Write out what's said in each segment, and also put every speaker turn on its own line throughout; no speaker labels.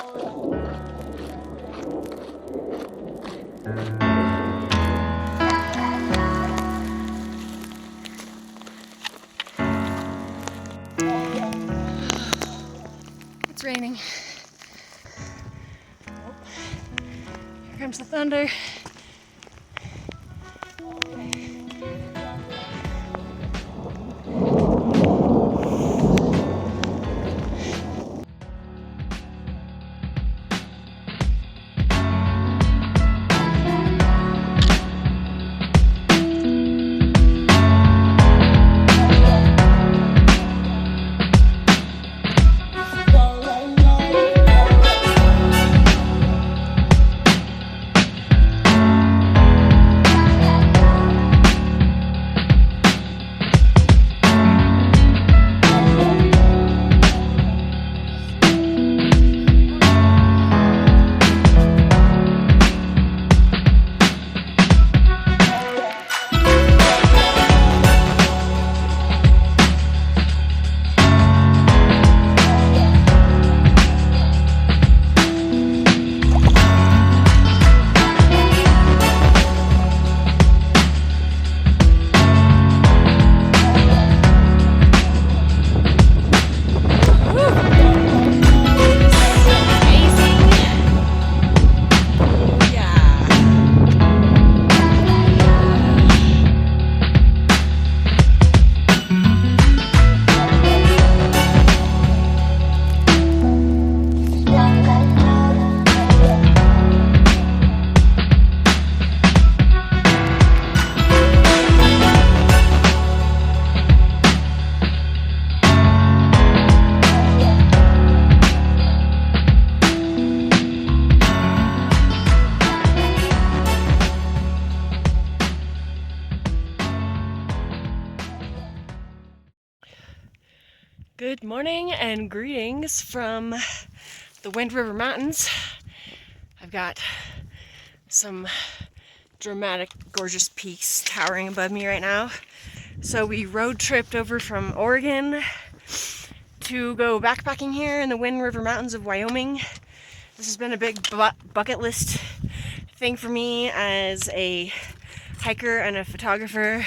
It's raining. Here comes the thunder. Good morning and greetings from the Wind River Mountains. I've got some dramatic, gorgeous peaks towering above me right now. So we road tripped over from Oregon to go backpacking here in the Wind River Mountains of Wyoming. This has been a big bucket list thing for me as a hiker and a photographer,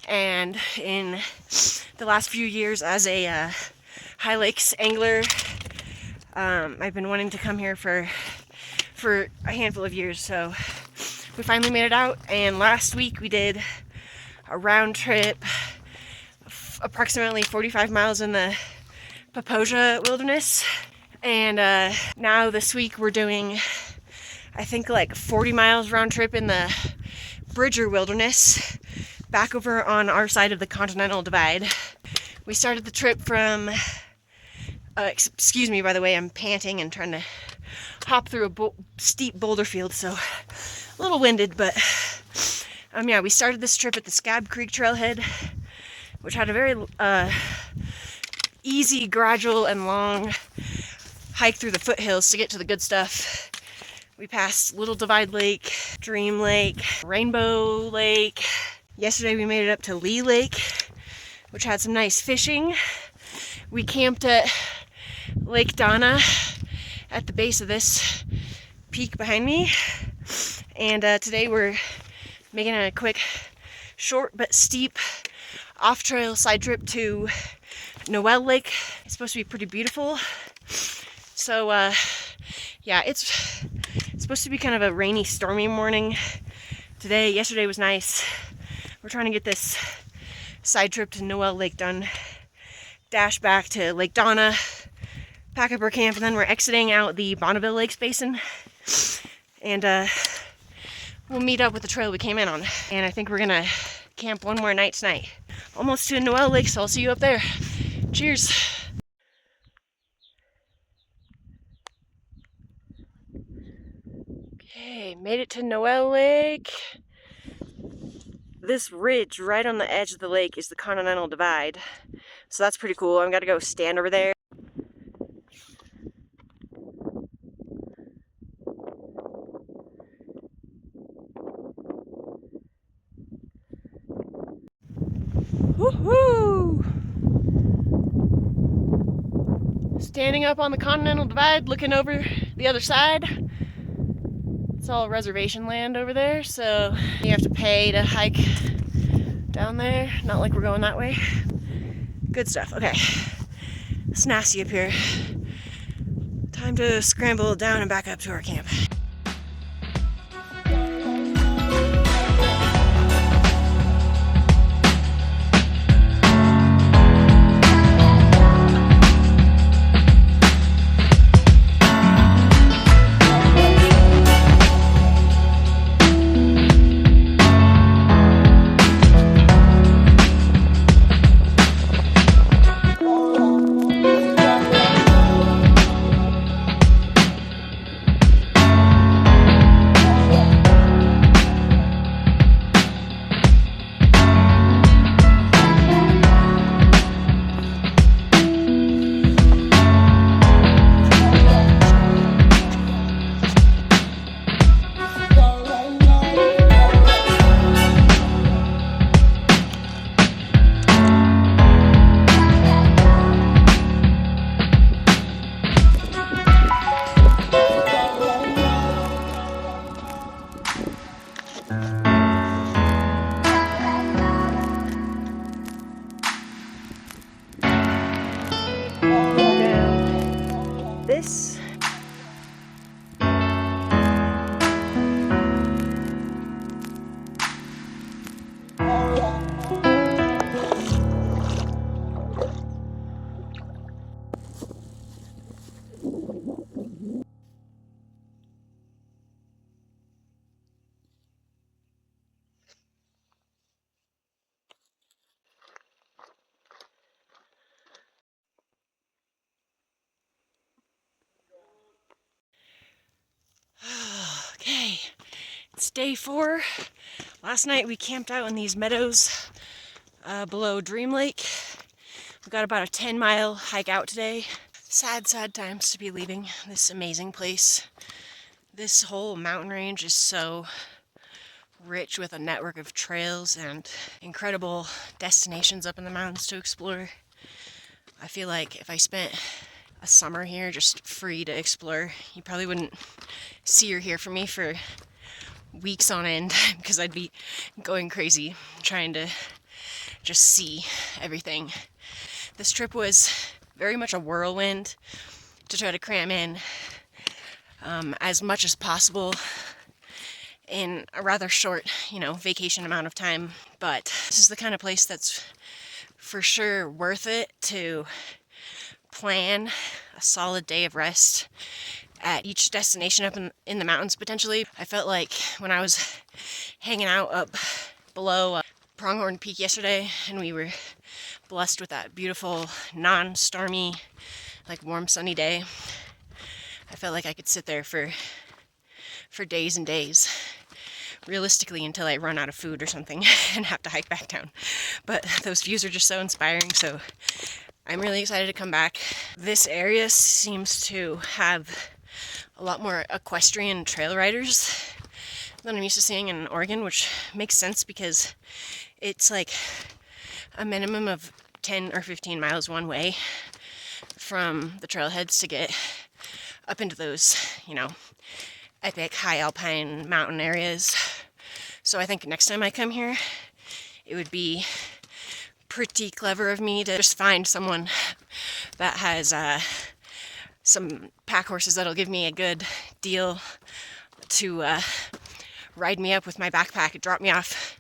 and in the last few years as a high lakes angler. I've been wanting to come here for a handful of years, so we finally made it out. And last week we did a round trip, approximately 45 miles in the Papoja wilderness, and now this week we're doing, I think, like 40 miles round trip in the Bridger wilderness, back over on our side of the Continental Divide. We started the trip from, excuse me, by the way, I'm panting and trying to hop through a steep boulder field, so a little winded, but yeah, we started this trip at the Scab Creek trailhead, which had a very easy, gradual, and long hike through the foothills to get to the good stuff. We passed Little Divide Lake, Dream Lake, Rainbow Lake. Yesterday we made it up to Lee Lake, which had some nice fishing. We camped at Lake Donna at the base of this peak behind me. And today we're making a quick, short but steep off-trail side trip to Noel Lake. It's supposed to be pretty beautiful. So yeah, it's supposed to be kind of a rainy, stormy morning today. Yesterday was nice. We're trying to get this side trip to Noel Lake done, dash back to Lake Donna, pack up our camp, and then we're exiting out the Bonneville Lakes basin, and we'll meet up with the trail we came in on. And I think we're gonna camp one more night tonight. Almost to Noel Lake, so I'll see you up there. Cheers. Okay, made it to Noel Lake. This ridge right on the edge of the lake is the Continental Divide, so that's pretty cool. I've got to go stand over there. Woohoo! This Standing up on the Continental Divide, looking over the other side. It's all reservation land over there, so you have to pay to hike down there. Not like we're going that way. Good stuff. Okay. It's nasty up here. Time to scramble down and back up to our camp. This okay, it's day 4. Last night we camped out in these meadows below Dream Lake. We got about a 10-mile hike out today. Sad, sad times to be leaving this amazing place. This whole mountain range is so rich with a network of trails and incredible destinations up in the mountains to explore. I feel like if I spent a summer here just free to explore, you probably wouldn't see or hear from me for weeks on end because I'd be going crazy trying to just see everything. This trip was very much a whirlwind to try to cram in as much as possible in a rather short, vacation amount of time. But this is the kind of place that's for sure worth it to plan a solid day of rest at each destination up in the mountains potentially. I felt like when I was hanging out up below Pronghorn Peak yesterday and we were blessed with that beautiful non-stormy, warm sunny day, I felt like I could sit there for days and days, realistically until I run out of food or something and have to hike back down. But those views are just so inspiring, so I'm really excited to come back. This area seems to have a lot more equestrian trail riders than I'm used to seeing in Oregon, which makes sense because it's like a minimum of 10 or 15 miles one way from the trailheads to get up into those, epic high alpine mountain areas. So I think next time I come here, it would be pretty clever of me to just find someone that has some pack horses that'll give me a good deal to ride me up with my backpack and drop me off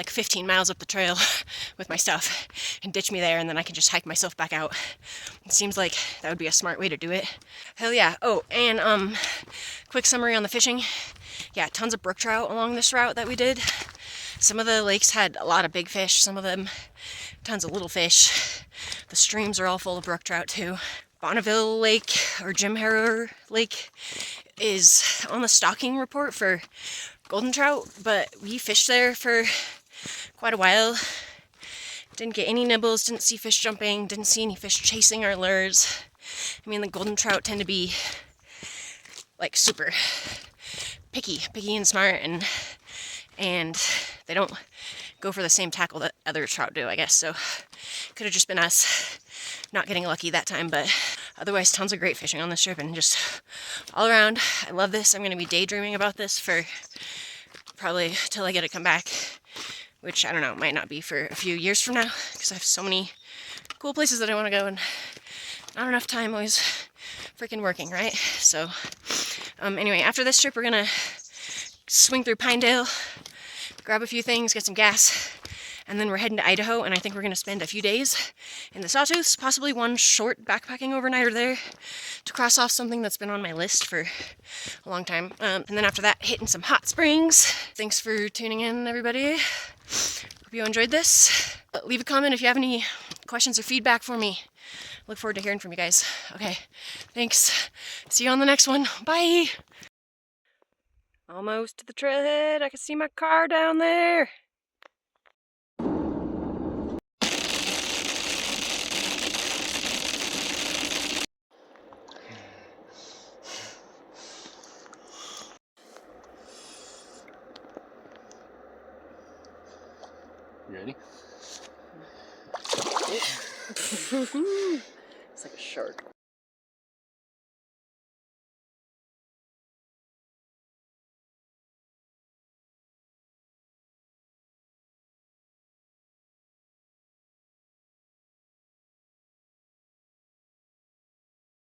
15 miles up the trail with my stuff and ditch me there, and then I can just hike myself back out. It seems like that would be a smart way to do it. Hell yeah. Oh, and quick summary on the fishing. Yeah, tons of brook trout along this route that we did. Some of the lakes had a lot of big fish, some of them tons of little fish. The streams are all full of brook trout too. Bonneville Lake, or Jim Harrower Lake, is on the stocking report for golden trout, but we fished there for quite a while. Didn't get any nibbles, didn't see fish jumping, didn't see any fish chasing our lures. I mean, the golden trout tend to be super picky and smart, and they don't go for the same tackle that other trout do, I guess. So could have just been us not getting lucky that time, but Otherwise, tons of great fishing on this trip and just all around. I love this. I'm going to be daydreaming about this for probably till I get to come back, which I don't know, might not be for a few years from now because I have so many cool places that I want to go and not enough time always freaking working, right? So anyway, after this trip, we're going to swing through Pinedale, grab a few things, get some gas, and then we're heading to Idaho, and I think we're going to spend a few days in the Sawtooths, possibly one short backpacking overnighter there to cross off something that's been on my list for a long time. And then after that, hitting some hot springs. Thanks for tuning in, everybody. Hope you enjoyed this. Leave a comment if you have any questions or feedback for me. Look forward to hearing from you guys. Okay, thanks. See you on the next one. Bye. Almost to the trailhead. I can see my car down there.
You ready?
It's like a shark.